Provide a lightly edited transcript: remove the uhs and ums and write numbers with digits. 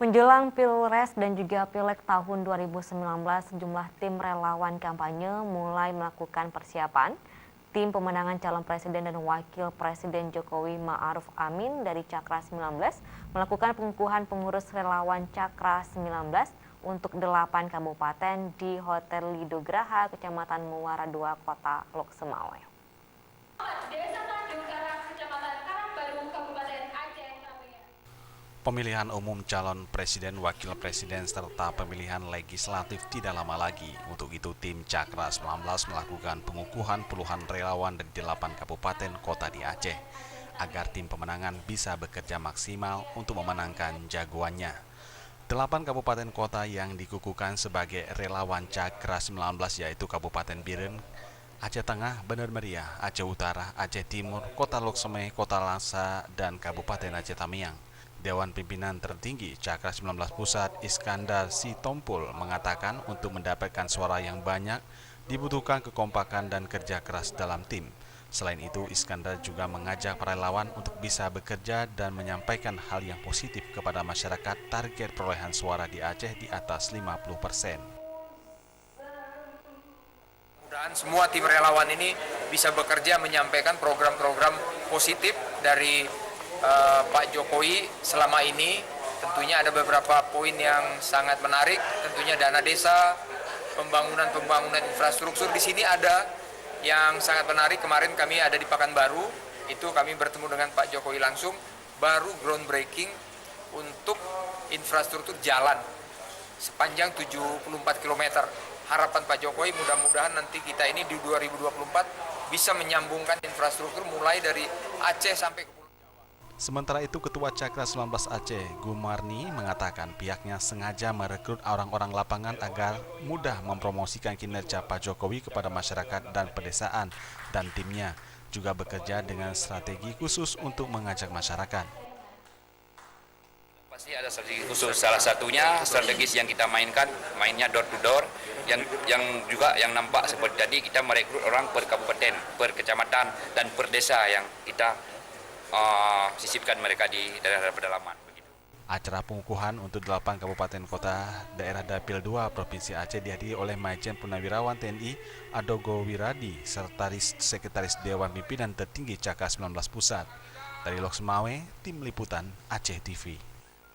Menjelang Pilpres dan juga Pileg tahun 2019, sejumlah tim relawan kampanye mulai melakukan persiapan. Tim pemenangan calon presiden dan wakil presiden Jokowi Ma'ruf Amin dari Cakra 19 melakukan pengukuhan pengurus relawan Cakra 19 untuk 8 kabupaten di Hotel Lido Graha, Kecamatan Muara II, Kota Lok Sumawe. Pemilihan umum calon presiden, wakil presiden, serta pemilihan legislatif tidak lama lagi. Untuk itu, tim Cakra 19 melakukan pengukuhan puluhan relawan dari 8 kabupaten kota di Aceh, agar tim pemenangan bisa bekerja maksimal untuk memenangkan jagoannya. 8 kabupaten kota yang dikukuhkan sebagai relawan Cakra 19 yaitu Kabupaten Biren, Aceh Tengah, Bener Meriah, Aceh Utara, Aceh Timur, Kota Lok Sumawe, Kota Lasa, dan Kabupaten Aceh Tamiang. Dewan Pimpinan Tertinggi Cakra 19 Pusat Iskandar Sitompul mengatakan untuk mendapatkan suara yang banyak dibutuhkan kekompakan dan kerja keras dalam tim. Selain itu, Iskandar juga mengajak para relawan untuk bisa bekerja dan menyampaikan hal yang positif kepada masyarakat. Target perolehan suara di Aceh di atas 50%. Mudah-mudahan semua tim relawan ini bisa bekerja menyampaikan program-program positif dari Pak Jokowi selama ini. Tentunya ada beberapa poin yang sangat menarik, tentunya dana desa, pembangunan infrastruktur di sini ada yang sangat menarik. Kemarin kami ada di Pekanbaru, itu kami bertemu dengan Pak Jokowi langsung, baru groundbreaking untuk infrastruktur jalan sepanjang 74 km. Harapan Pak Jokowi mudah-mudahan nanti kita ini di 2024 bisa menyambungkan infrastruktur mulai dari Aceh sampai ke Sementara itu, Ketua Cakra 19 Aceh, Gumarni, mengatakan pihaknya sengaja merekrut orang-orang lapangan agar mudah mempromosikan kinerja Pak Jokowi kepada masyarakat dan pedesaan, dan timnya juga bekerja dengan strategi khusus untuk mengajak masyarakat. Pasti ada strategi khusus, salah satunya strategis yang kita mainnya door to door, yang juga yang nampak seperti tadi, kita merekrut orang per kabupaten, per kecamatan, dan per desa yang kita sisipkan mereka di daerah pedalaman. Acara pengukuhan untuk 8 kabupaten kota daerah Dapil 2 Provinsi Aceh dihadiri oleh Majen Purnawirawan TNI Adogo Wiradi serta Sekretaris Dewan Pimpinan Tertinggi Cakra 19 Pusat. Dari Lok Sumawe, Tim Liputan Aceh TV.